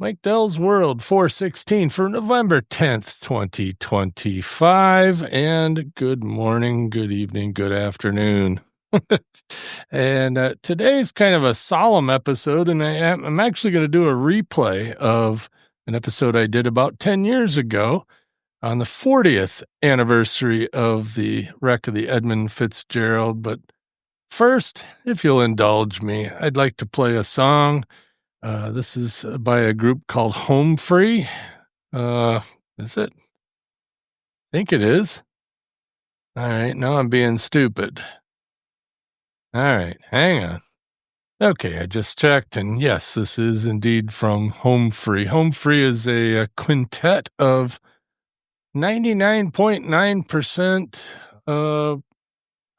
Mike Dell's World 416 for November 10th, 2025. And good morning, good evening, good afternoon. And today's kind of a solemn episode, and I'm actually going to do a replay of an episode I did about 10 years ago on the 40th anniversary of the wreck of the Edmund Fitzgerald. But first, if you'll indulge me, I'd like to play a song. This is by a group called Home Free. Is it? I think it is. All right, now I'm being stupid. All right, hang on. Okay, I just checked, and yes, this is indeed from Home Free. Home Free is a quintet of 99.9% a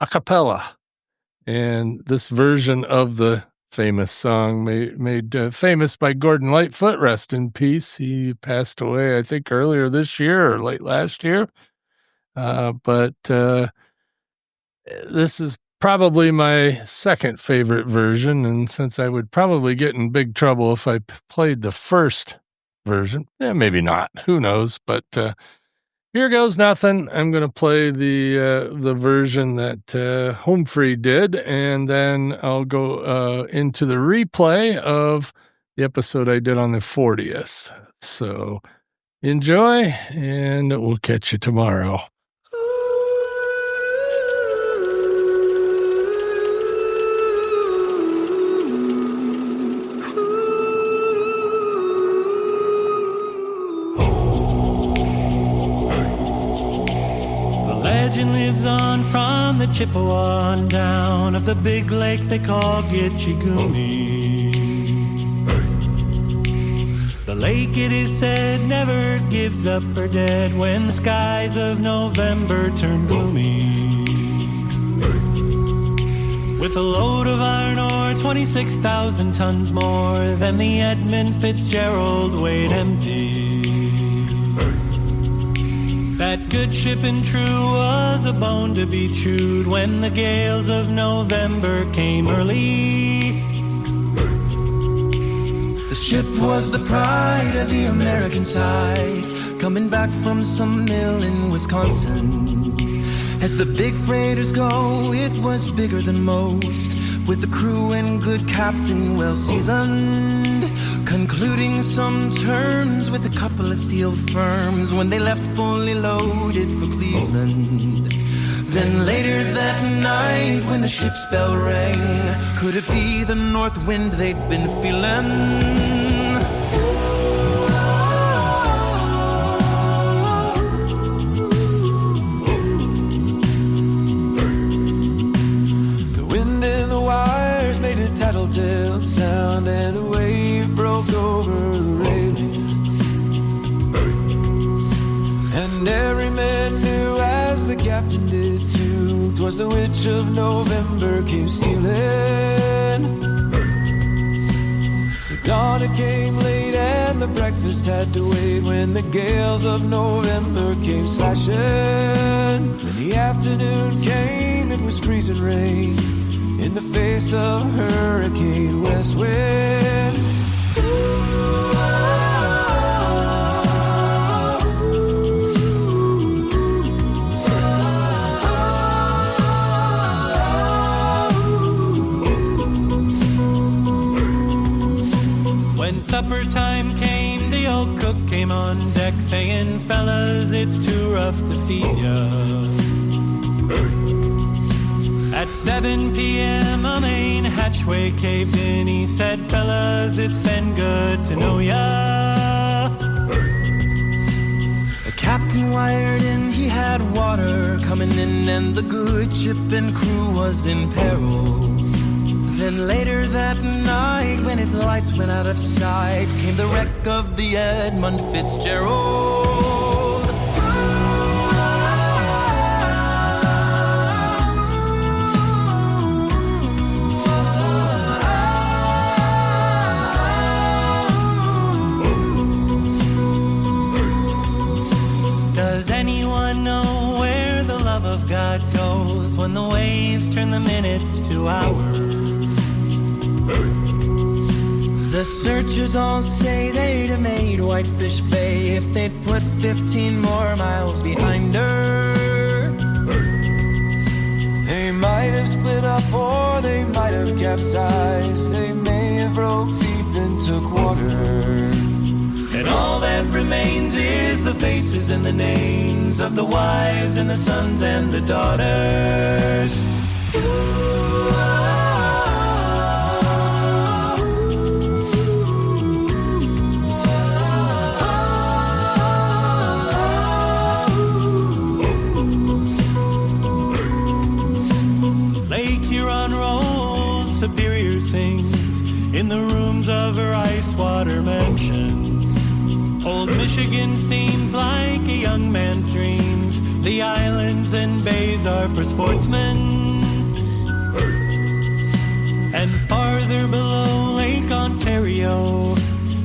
cappella. And this version of the famous song made famous by Gordon Lightfoot, rest in peace. He passed away, I think, earlier this year or late last year. But this is probably my second favorite version, and since I would probably get in big trouble if I played the first version, maybe not, who knows, but here goes nothing. I'm going to play the version that Home Free did, and then I'll go into the replay of the episode I did on the 40th. So enjoy, and we'll catch you tomorrow. Legend lives on from the Chippewa on down of the big lake they call Gitchigumi. The lake, it is said, never gives up her dead when the skies of November turn gloomy. With a load of iron ore, 26,000 tons more than the Edmund Fitzgerald weighed empty. That good ship and true was a bone to be chewed when the gales of November came early. The ship was the pride of the American side, coming back from some mill in Wisconsin. As the big freighters go, it was bigger than most, with the crew and good captain well seasoned, concluding some terms with a couple of steel firms when they left fully loaded for Cleveland. Then later that night when the ship's bell rang, could it be the north wind they'd been feeling? The wind in the wires made a tattletale sound, and a wave broke over the railing. And every man knew, as the captain did too, 'twas the witch of November came stealing. The dawn, it came late, and the breakfast had to wait when the gales of November came slashing. When the afternoon came, it was freezing rain in the face of hurricane west wind. When supper time came, the old cook came on deck saying, "Fellas, it's too rough to feed ya." At 7 p.m. a main hatchway caved in. He said, "Fellas, it's been good to know ya." The captain wired in, he had water coming in, and the good ship and crew was in peril. Then later that night, when his lights went out of sight, came the wreck of the Edmund Fitzgerald. Does anyone know where the love of God goes when the waves turn the minutes to hours? The searchers all say they'd have made Whitefish Bay if they'd put 15 more miles behind her. They might have split up or they might have capsized. They may have broke deep and took water. And all that remains is the faces and the names of the wives and the sons and the daughters. Lake Huron rolls, Superior sings in the rooms of her ice water mansion. Old Michigan steams like a young man's dreams. The islands and bays are for sportsmen. And farther below, Lake Ontario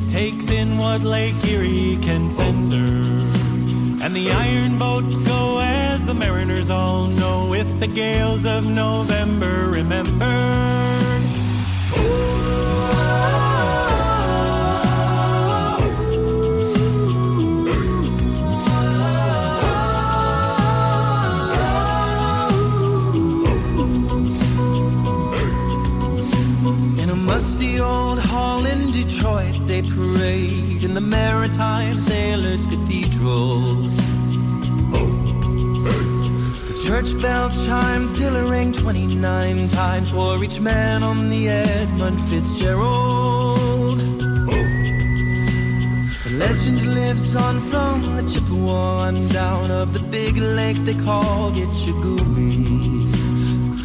takes in what Lake Erie can send her. And the iron boats go, as the mariners all know, with the gales of November remembered. Musty old hall in Detroit, they parade in the Maritime Sailors Cathedral. The church bell chimes till it rang 29 times for each man on the Edmund Fitzgerald. The legend lives on from the Chippewa on down of the big lake they call Gitchagumi.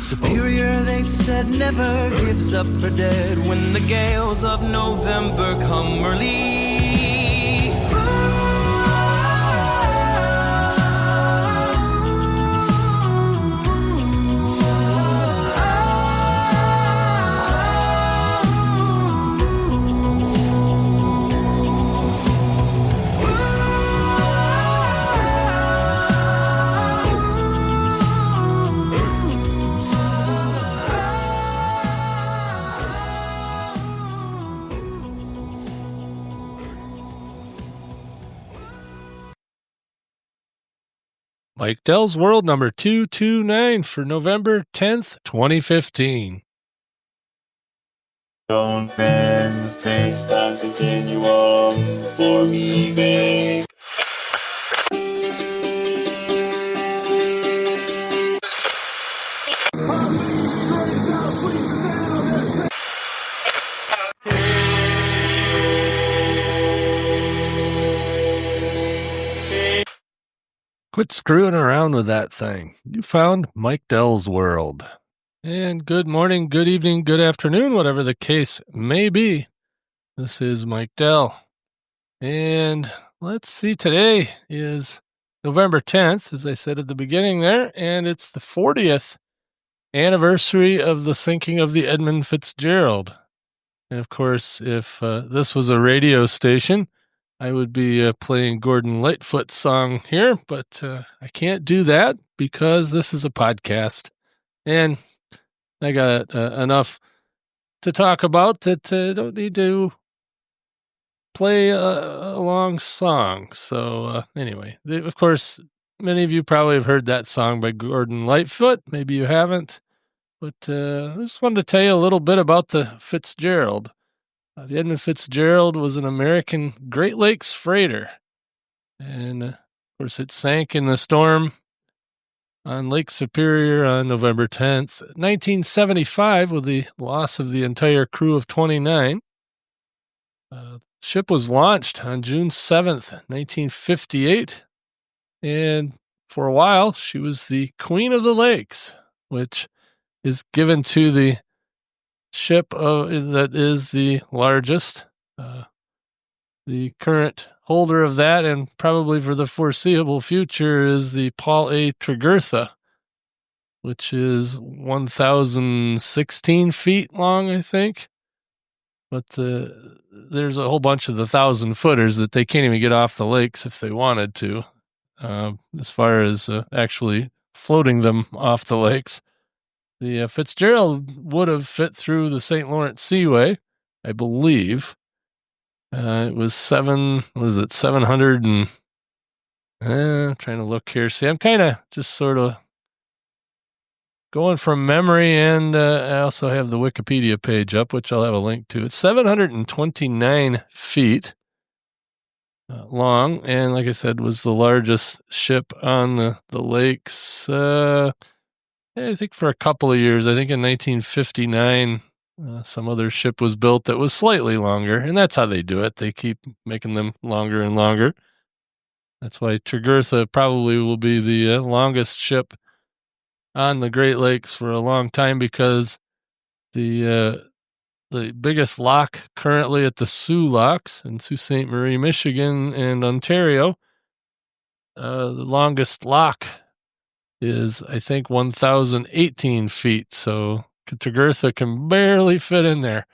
Superior, they said, never gives up her dead when the gales of November come early. Mike Dell's World number 229 for November 10th, 2015. Don't bend the space-time continuum for me, babe. Quit screwing around with that thing. You found Mike Dell's World. And good morning, good evening, good afternoon, whatever the case may be. This is Mike Dell. And let's see, today is November 10th, as I said at the beginning there, and it's the 40th anniversary of the sinking of the Edmund Fitzgerald. And of course, if this was a radio station, I would be playing Gordon Lightfoot's song here, but I can't do that because this is a podcast. And I got enough to talk about that I don't need to play a long song. So anyway, of course, many of you probably have heard that song by Gordon Lightfoot. Maybe you haven't. But I just wanted to tell you a little bit about the Fitzgerald. The Edmund Fitzgerald was an American Great Lakes freighter. And, of course, it sank in the storm on Lake Superior on November 10th, 1975, with the loss of the entire crew of 29. The ship was launched on June 7th, 1958. And for a while, she was the Queen of the Lakes, which is given to the ship that is the largest. The current holder of that, and probably for the foreseeable future, is the Paul A. Tregurtha, which is 1,016 feet long, I think. But there's a whole bunch of the 1,000-footers that they can't even get off the lakes if they wanted to, as far as actually floating them off the lakes. The Fitzgerald would have fit through the St. Lawrence Seaway, I believe, It was 700 and, I'm trying to look here. See, I'm kind of just sort of going from memory, and I also have the Wikipedia page up, which I'll have a link to. It's 729 feet long, and like I said, was the largest ship on the lakes, I think for a couple of years. I think in 1959, some other ship was built that was slightly longer, and that's how they do it. They keep making them longer and longer. That's why Tregurtha probably will be the longest ship on the Great Lakes for a long time, because the biggest lock currently at the Soo locks in Sault Ste. Marie, Michigan, and Ontario, the longest lock is, I think, 1,018 feet. So Tregurtha can barely fit in there.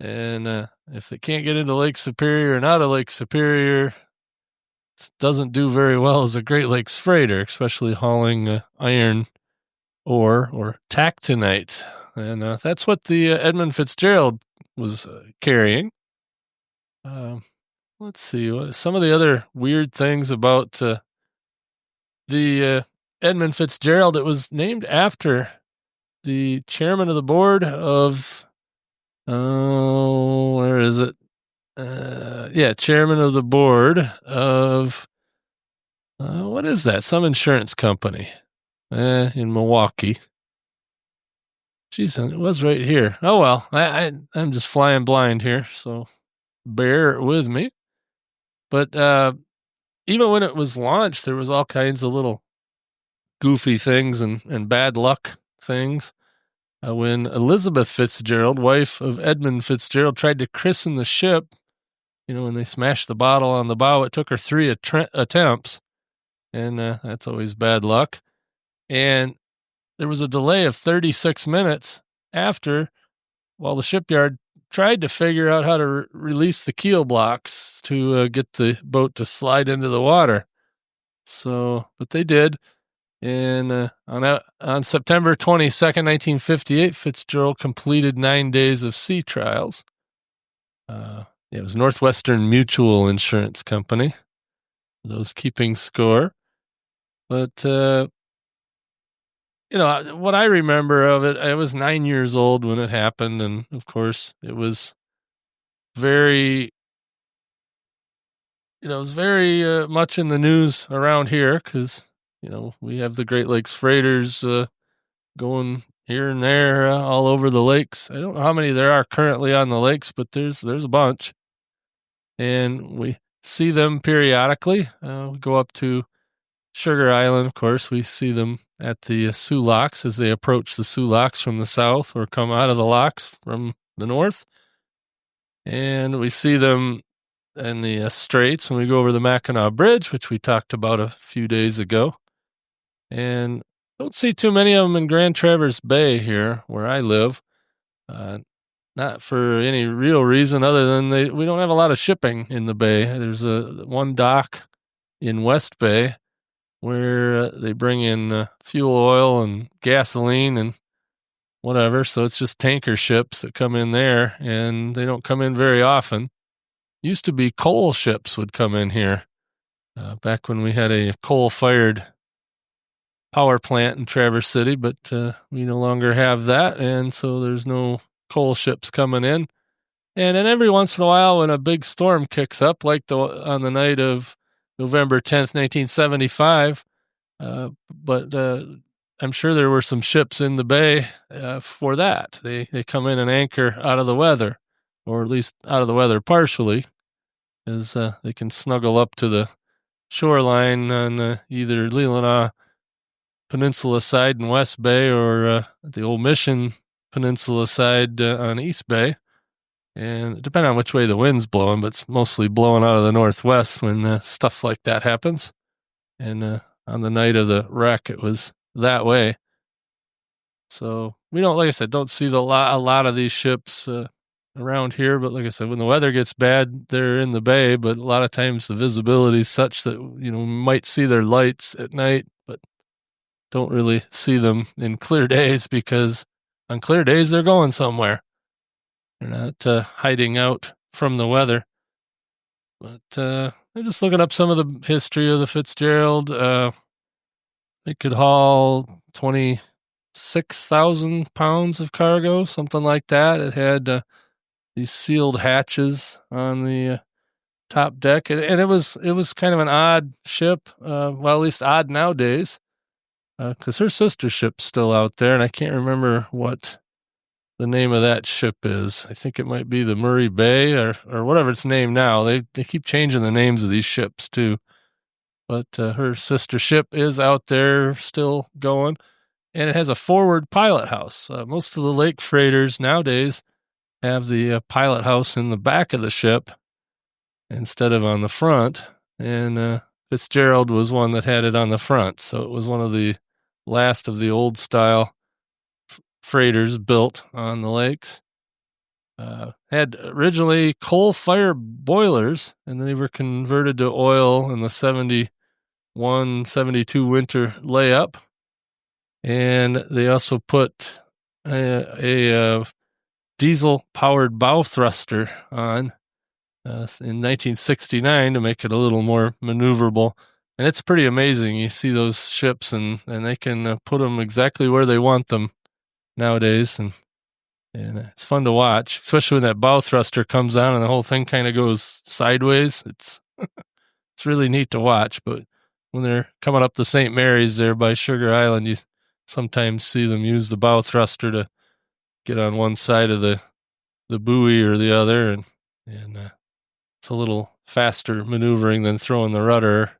And if they can't get into Lake Superior and out of Lake Superior, it doesn't do very well as a Great Lakes freighter, especially hauling iron ore or taconite. And that's what the Edmund Fitzgerald was carrying. Let's see, some of the other weird things about the Edmund Fitzgerald. It was named after the chairman of the board of, where is it? Chairman of the board of, what is that? Some insurance company in Milwaukee. Jeez, it was right here. Oh, well, I'm just flying blind here, so bear with me. But even when it was launched, there was all kinds of little goofy things and bad luck things. When Elizabeth Fitzgerald, wife of Edmund Fitzgerald, tried to christen the ship, when they smashed the bottle on the bow, it took her 3 attempts, and that's always bad luck. And there was a delay of 36 minutes while the shipyard tried to figure out how to release the keel blocks to get the boat to slide into the water. But they did. And on September 22nd, 1958, Fitzgerald completed 9 days of sea trials. It was Northwestern Mutual Insurance Company, those keeping score. But what I remember of it, I was 9 years old when it happened. And of course, it was very much in the news around here, because, we have the Great Lakes freighters going here and there all over the lakes. I don't know how many there are currently on the lakes, but there's a bunch. And we see them periodically. We go up to Sugar Island, of course. We see them at the Soo locks as they approach the Soo locks from the south, or come out of the locks from the north. And we see them in the straits when we go over the Mackinac Bridge, which we talked about a few days ago. And don't see too many of them in Grand Traverse Bay here where I live. Not for any real reason other than we don't have a lot of shipping in the bay. There's one dock in West Bay where they bring in fuel oil and gasoline and whatever. So it's just tanker ships that come in there, and they don't come in very often. Used to be coal ships would come in here back when we had a coal-fired power plant in Traverse City, but we no longer have that, and so there's no coal ships coming in. And then every once in a while, when a big storm kicks up, like on the night of November 10th, 1975, but I'm sure there were some ships in the bay for that. They come in and anchor out of the weather, or at least out of the weather partially, as they can snuggle up to the shoreline on either Leelanau Peninsula side in West Bay, or the Old Mission Peninsula side on East Bay. And depending on which way the wind's blowing, but it's mostly blowing out of the northwest when stuff like that happens. And on the night of the wreck, it was that way. So we don't, like I said, don't see a lot of these ships around here. But like I said, when the weather gets bad, they're in the bay. But a lot of times the visibility is such that, we might see their lights at night, but don't really see them in clear days, because on clear days, they're going somewhere. They're not hiding out from the weather. But I'm just looking up some of the history of the Fitzgerald. It could haul 26,000 pounds of cargo, something like that. It had these sealed hatches on the top deck, and it was kind of an odd ship. Well, at least odd nowadays, because her sister ship's still out there, and I can't remember what the name of that ship is. I think it might be the Murray Bay or whatever it's named now. They keep changing the names of these ships too. But her sister ship is out there still going, and it has a forward pilot house. Most of the lake freighters nowadays have the pilot house in the back of the ship instead of on the front, and Fitzgerald was one that had it on the front, so it was one of the last of the old style freighters built on the lakes. Had originally coal fire boilers, and they were converted to oil in the 71, 72 winter layup. And they also put a diesel-powered bow thruster on in 1969 to make it a little more maneuverable. And it's pretty amazing. You see those ships, and they can put them exactly where they want them nowadays, and it's fun to watch, especially when that bow thruster comes on and the whole thing kind of goes sideways. It's it's really neat to watch. But when they're coming up the St. Mary's there by Sugar Island, you sometimes see them use the bow thruster to get on one side of the buoy or the other, and it's a little faster maneuvering than throwing the rudder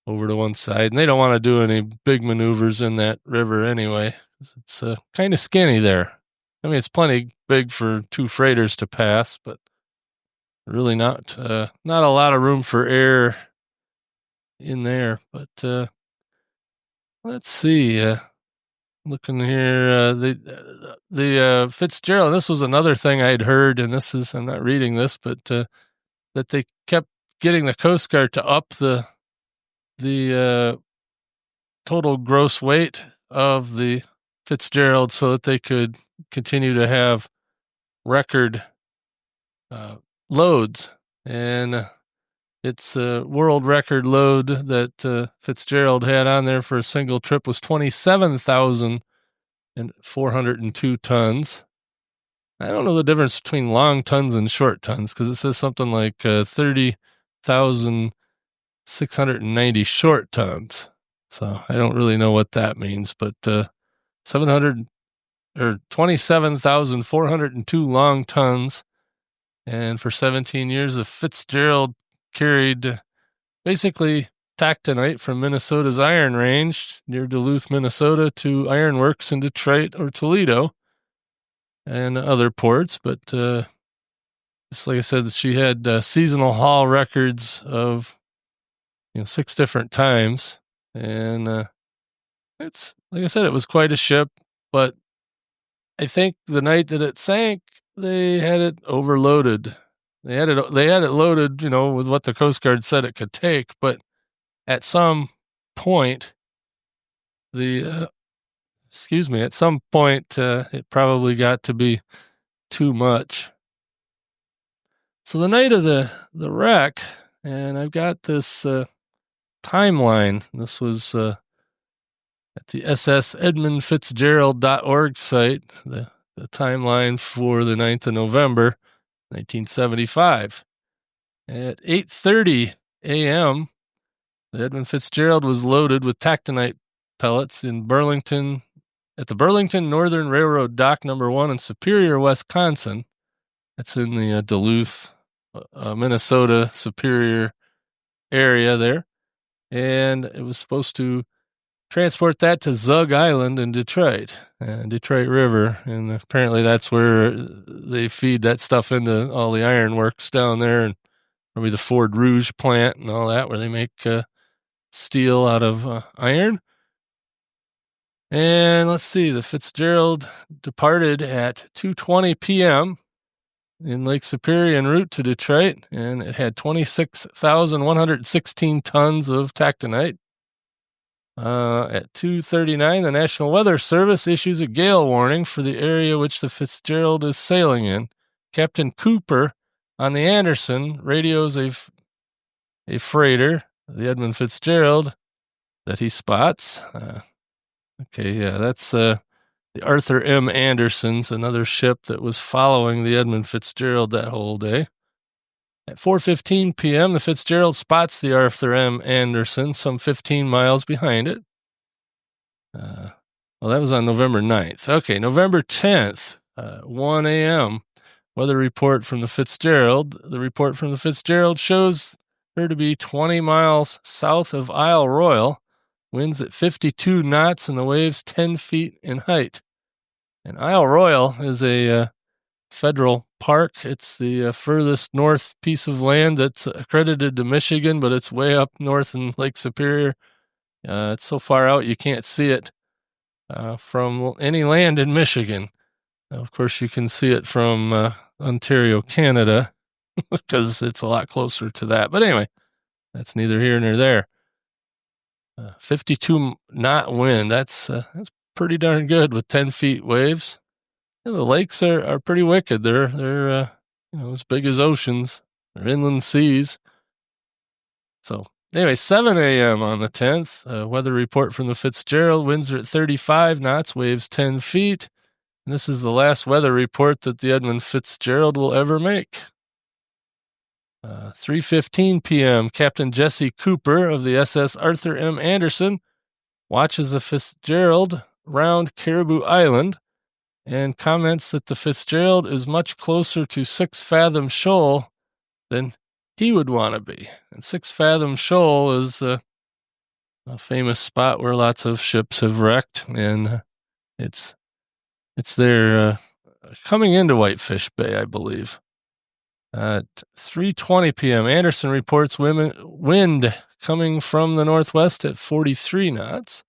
over to one side. And they don't want to do any big maneuvers in that river anyway. It's kind of skinny there. I mean, it's plenty big for two freighters to pass, but really not a lot of room for air in there. But let's see. Looking here, the Fitzgerald. This was another thing I'd heard, and I'm not reading this, but that they kept getting the Coast Guard to up the total gross weight of the Fitzgerald so that they could continue to have record loads. And it's a world record load that Fitzgerald had on there for a single trip was 27,402 tons. I don't know the difference between long tons and short tons, because it says something like 30,690 short tons. So I don't really know what that means, but 27,402 long tons. And for 17 years, the Fitzgerald carried basically taconite from Minnesota's Iron Range near Duluth, Minnesota, to ironworks in Detroit or Toledo and other ports. But just like I said, she had seasonal haul records of 6 different times. And it's, like I said, it was quite a ship. But I think the night that it sank, they had it overloaded. They had it loaded, with what the Coast Guard said it could take. But at some point, it probably got to be too much. So the night of the wreck, and I've got this timeline. This was at the SS Edmund Fitzgerald.org site, the timeline for the 9th of November, 1975. At 8:30 a.m., the Edmund Fitzgerald was loaded with taconite pellets at the Burlington Northern Railroad Dock Number 1 in Superior, Wisconsin. That's in the Duluth, Minnesota, Superior area there. And it was supposed to transport that to Zug Island in Detroit River. And apparently that's where they feed that stuff into all the ironworks down there, and probably the Ford Rouge plant and all that, where they make steel out of iron. And let's see, the Fitzgerald departed at 2:20 p.m. in Lake Superior en route to Detroit, and it had 26,116 tons of taconite. At 2:39, the National Weather Service issues a gale warning for the area which the Fitzgerald is sailing in. Captain Cooper on the Anderson radios a a freighter, the Edmund Fitzgerald, that he spots. That's the Arthur M. Anderson's, another ship that was following the Edmund Fitzgerald that whole day. At 4:15 p.m., the Fitzgerald spots the Arthur M. Anderson some 15 miles behind it. That was on November 9th. Okay, November 10th, 1 a.m., weather report from the Fitzgerald. The report from the Fitzgerald shows her to be 20 miles south of Isle Royale, winds at 52 knots and the waves 10 feet in height. And Isle Royale is a federal park. It's the furthest north piece of land that's accredited to Michigan, but it's way up north in Lake Superior. It's so far out you can't see it from any land in Michigan. Of course, you can see it from Ontario, Canada, because it's a lot closer to that. But anyway, that's neither here nor there. 52 knot wind. That's pretty darn good with 10 feet waves. The lakes are pretty wicked. They're as big as oceans. They're inland seas. So anyway, 7 a.m. on the 10th, weather report from the Fitzgerald. Winds are at 35 knots, waves 10 feet. And this is the last weather report that the Edmund Fitzgerald will ever make. 3:15 p.m., Captain Jesse Cooper of the SS Arthur M. Anderson watches the Fitzgerald round Caribou Island and comments that the Fitzgerald is much closer to 6 Fathom Shoal than he would want to be. And 6 Fathom Shoal is a famous spot where lots of ships have wrecked, and it's there coming into Whitefish Bay, I believe. At 3:20 p.m., Anderson reports wind coming from the northwest at 43 knots.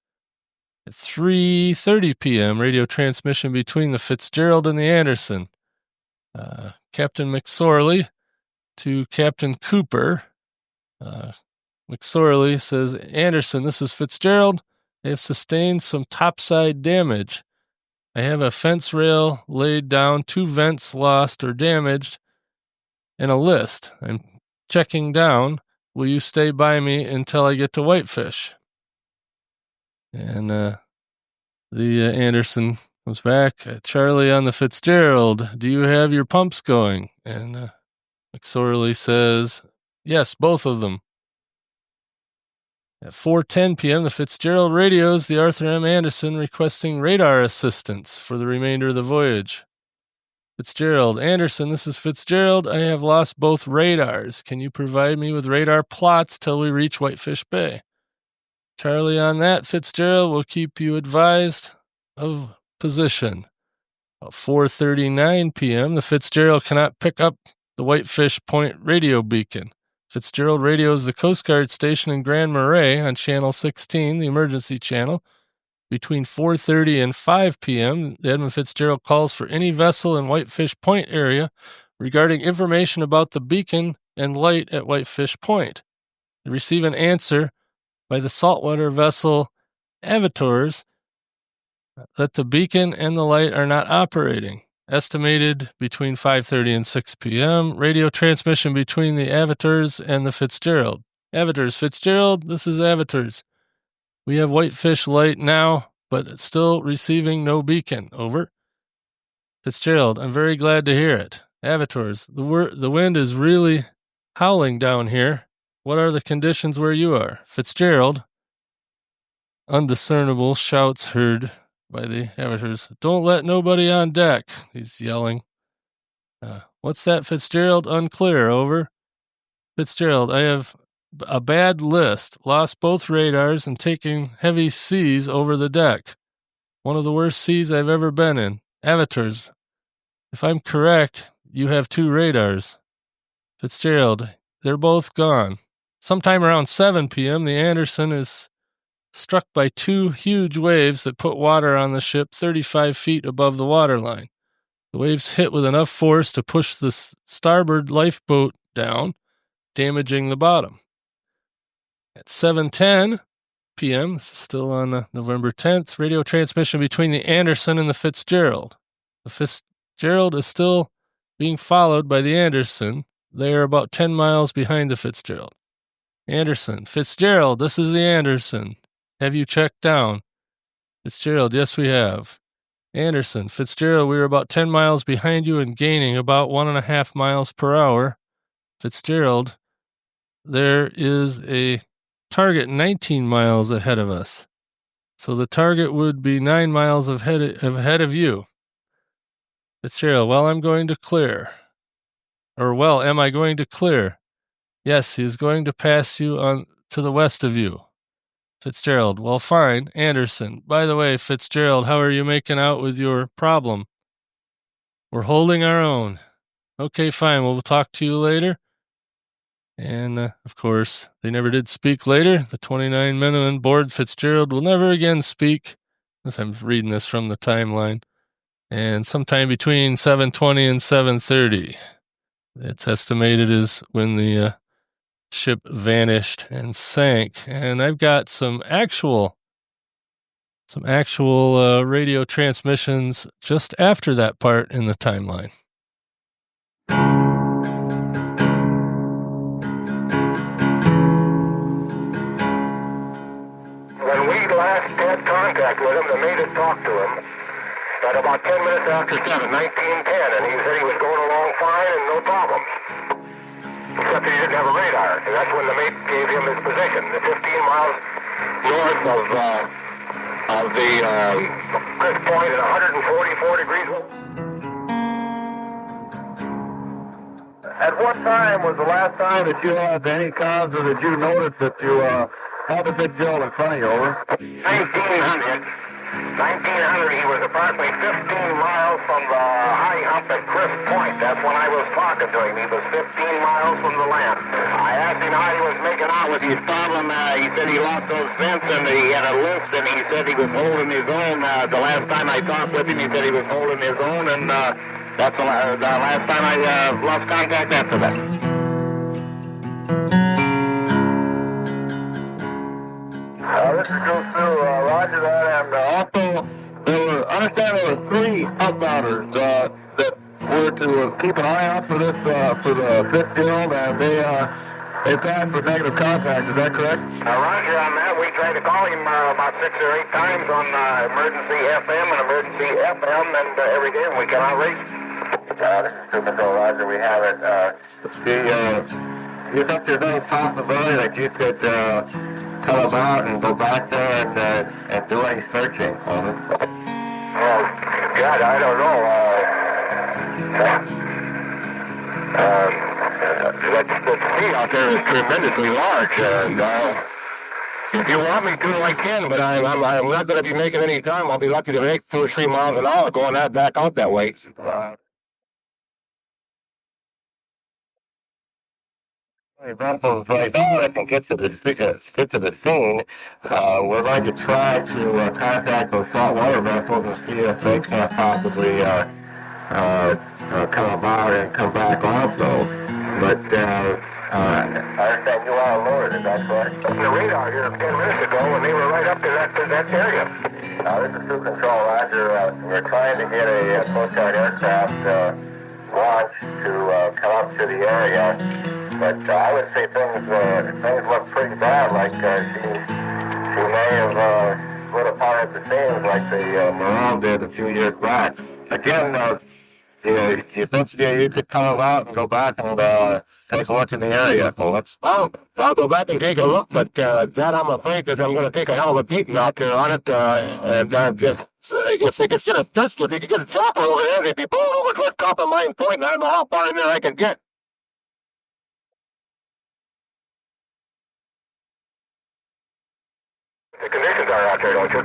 At 3:30 p.m., radio transmission between the Fitzgerald and the Anderson. Captain McSorley to Captain Cooper. McSorley says, Anderson, this is Fitzgerald. They have sustained some topside damage. I have a fence rail laid down, 2 vents lost or damaged, and a list. I'm checking down. Will you stay by me until I get to Whitefish? And the Anderson comes back. Charlie on the Fitzgerald, do you have your pumps going? And McSorley says, yes, both of them. At 4:10 p.m., the Fitzgerald radios the Arthur M. Anderson requesting radar assistance for the remainder of the voyage. Fitzgerald, Anderson, this is Fitzgerald. I have lost both radars. Can you provide me with radar plots till we reach Whitefish Bay? Charlie on that, Fitzgerald will keep you advised of position. At 4:39 p.m., the Fitzgerald cannot pick up the Whitefish Point radio beacon. Fitzgerald radios the Coast Guard station in Grand Marais on Channel 16, the emergency channel. Between 4:30 and 5 p.m., the Edmund Fitzgerald calls for any vessel in Whitefish Point area regarding information about the beacon and light at Whitefish Point. They receive an answer by the saltwater vessel Avatars that the beacon and the light are not operating. Estimated between 5:30 and 6 p.m. Radio transmission between the Avatars and the Fitzgerald. Avatars, Fitzgerald, this is Avatars. We have Whitefish light now, but it's still receiving no beacon. Over. Fitzgerald, I'm very glad to hear it. Avatars, the wind is really howling down here. What are the conditions where you are? Fitzgerald, undiscernible shouts heard by the Avatars. Don't let nobody on deck, he's yelling. What's that, Fitzgerald? Unclear, over. Fitzgerald, I have a bad list. Lost both radars and taking heavy seas over the deck. One of the worst seas I've ever been in. Avatars, if I'm correct, you have 2 radars. Fitzgerald, they're both gone. Sometime around 7 p.m., the Anderson is struck by 2 huge waves that put water on the ship 35 feet above the waterline. The waves hit with enough force to push the starboard lifeboat down, damaging the bottom. At 7:10 p.m., this is still on November 10th, radio transmission between the Anderson and the Fitzgerald. The Fitzgerald is still being followed by the Anderson. They are about 10 miles behind the Fitzgerald. Anderson. Fitzgerald, this is the Anderson. Have you checked down? Fitzgerald, yes, we have. Anderson. Fitzgerald, we were about 10 miles behind you and gaining about 1.5 miles per hour. Fitzgerald, there is a target 19 miles ahead of us. So the target would be 9 miles ahead of you. Fitzgerald, well, I'm going to clear. Or, well, am I going to clear? Yes, he is going to pass you on to the west of you. Fitzgerald, well, fine. Anderson, by the way, Fitzgerald, how are you making out with your problem? We're holding our own. Okay, fine. We'll talk to you later. And, of course, they never did speak later. The 29 men on board Fitzgerald will never again speak. As I'm reading this from the timeline. And sometime between 7:20 and 7:30. It's estimated is when the ship vanished and sank. And I've got some actual radio transmissions just after that part in the timeline. When we last had contact with him, the mate had talked to him at about 10 minutes after 7, 1910, and he said he was going along fine and no problems. Except he didn't have a radar, and that's when the mate gave him his position, the 15 miles north of the Chris Point at 144 degrees. At what time was the last time that you had any cause, or did you notice that you had a big gale in front of you, over? 1900. 1900, he was approximately 15 miles from the high hump at Chris Point. That's when I was talking to him. He was 15 miles from the land. I asked him how he was making out with his problem. He said he lost those vents and he had a lift, and he said he was holding his own. The last time I talked with him, he said he was holding his own, and that's the last time I lost contact after that. This is Joe Sue, roger that, and also, understand there were 3 outbounders that were to keep an eye out for this, for the Fitzgerald, and they passed with negative contact, is that correct? Roger on that. We tried to call him about 6 or 8 times on emergency FM and emergency FM, and every day, and we cannot reach. This is Super Control, roger, we have it. You think there's any possibility that you could come about and go back there and do any searching? Oh, God, I don't know. The sea out there is tremendously large. If you want me to, I can, but I'm not going to be making any time. I'll be lucky to make 2 or 3 miles an hour going back out that way. Vessels right now that can get to the scene. We're going to try to contact those saltwater vessels and see if they can possibly come about and come back also. But I understand you are lowered, is that correct? The radar here 10 minutes ago, and they were right up to that area. This is True Control, roger. We're trying to get a Coast Guard aircraft launch to come up to the area. But I would say things look pretty bad, like she may have split apart at the seams like the Morale did a few years back. Again, you think you could come out and go back and take a look in the area? Well, I'll go back and take a look, but that I'm afraid that I'm going to take a hell of a beating out there on it, and I think it's just desperate. You can get a chopper over there, and if you pull over to the top of Mine Point, I don't know how far in there I can get. The conditions are out there, don't you?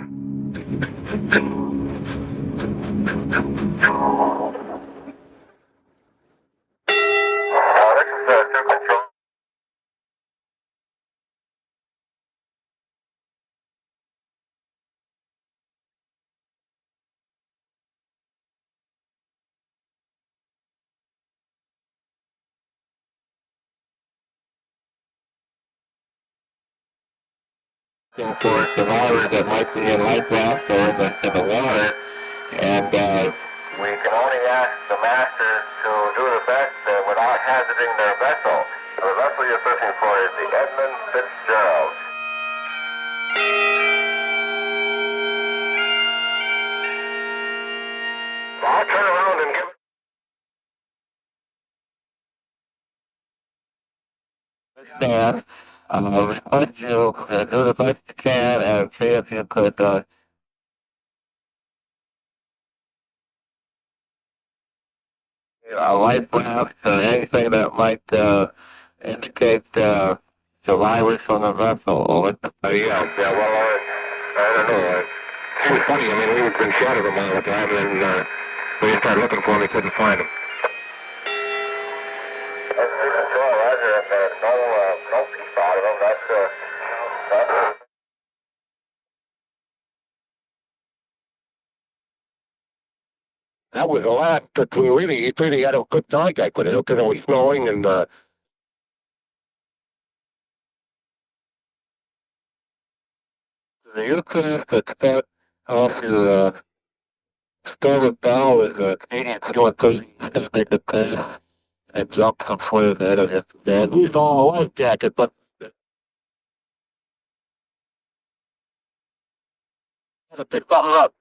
This is True Control. For survivors that might be in life raft or in the water, and we can only ask the masters to do the best without hazarding their vessel. The vessel you're searching for is the Edmund Fitzgerald. I'll turn around and give Stan, would you do the best you can and see if you could light blast or anything that might indicate survivors from the vessel or anybody else? Yeah, well, I don't know. It seems funny. I mean, we've been shadowed them all the time, and when you started looking for them, we couldn't find them. No peep out of them. That's That was a lot, but we really had a good time. I could have looked at it was snowing and the Euclid that off the starboard bow was a Canadian doing make the pass and jumped some further ahead of it. And we saw a life jacket, but they picked up.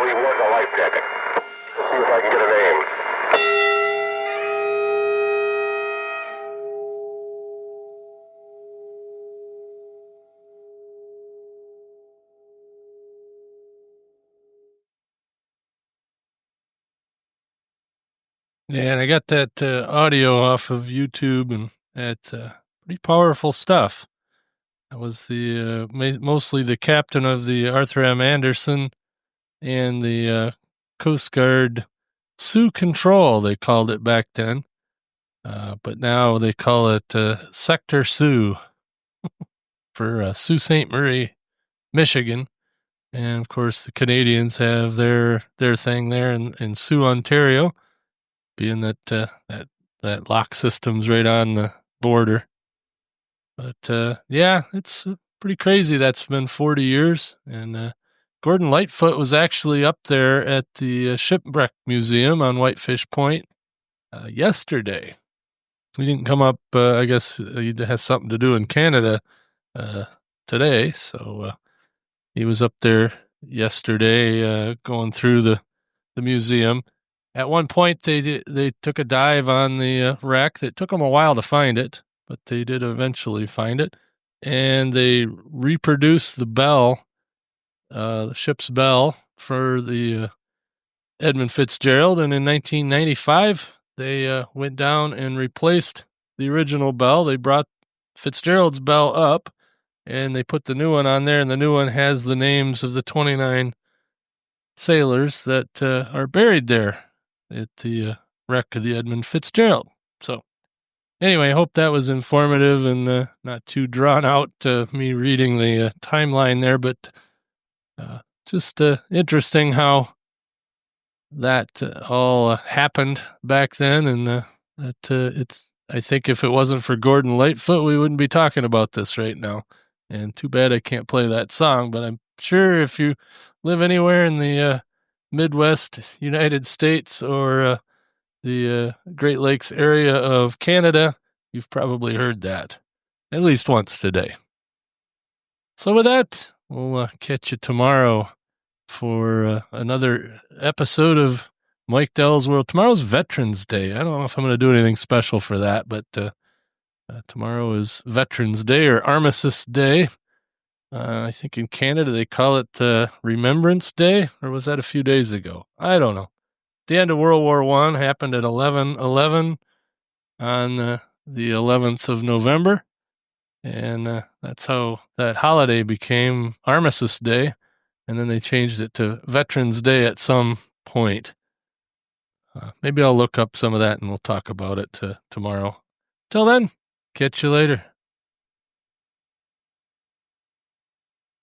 he was a life jacket. Let's see if I can get a name. Yeah, and I got that audio off of YouTube, and that's pretty powerful stuff. That was the mostly the captain of the Arthur M. Anderson and the Coast Guard Sioux Control, they called it back then. But now they call it Sector Sioux for Sault Ste. Marie, Michigan. And of course, the Canadians have their thing there in Sioux, Ontario, being that that lock system's right on the border. But yeah, it's pretty crazy. That's been 40 years, and Gordon Lightfoot was actually up there at the Shipwreck Museum on Whitefish Point yesterday. He didn't come up. I guess he has something to do in Canada today, so he was up there yesterday going through the museum. At one point, they took a dive on the wreck. It took them a while to find it, but they did eventually find it. And they reproduced the bell, the ship's bell, for the Edmund Fitzgerald. And in 1995, they went down and replaced the original bell. They brought Fitzgerald's bell up, and they put the new one on there, and the new one has the names of the 29 sailors that are buried there at the wreck of the Edmund Fitzgerald. So anyway, I hope that was informative and not too drawn out, me reading the timeline there, but just interesting how that all happened back then, and it's. I think if it wasn't for Gordon Lightfoot, we wouldn't be talking about this right now. And too bad I can't play that song, but I'm sure if you live anywhere in the Midwest United States or the Great Lakes area of Canada, you've probably heard that at least once today. So with that, we'll catch you tomorrow for another episode of Mike Dell's World. Tomorrow's Veterans Day. I don't know if I'm going to do anything special for that, but tomorrow is Veterans Day or Armistice Day. I think in Canada they call it Remembrance Day, or was that a few days ago? I don't know. The end of World War I happened at 11/11 on the 11th of November, and that's how that holiday became Armistice Day, and then they changed it to Veterans Day at some point. Maybe I'll look up some of that and we'll talk about it tomorrow. Till then, catch you later.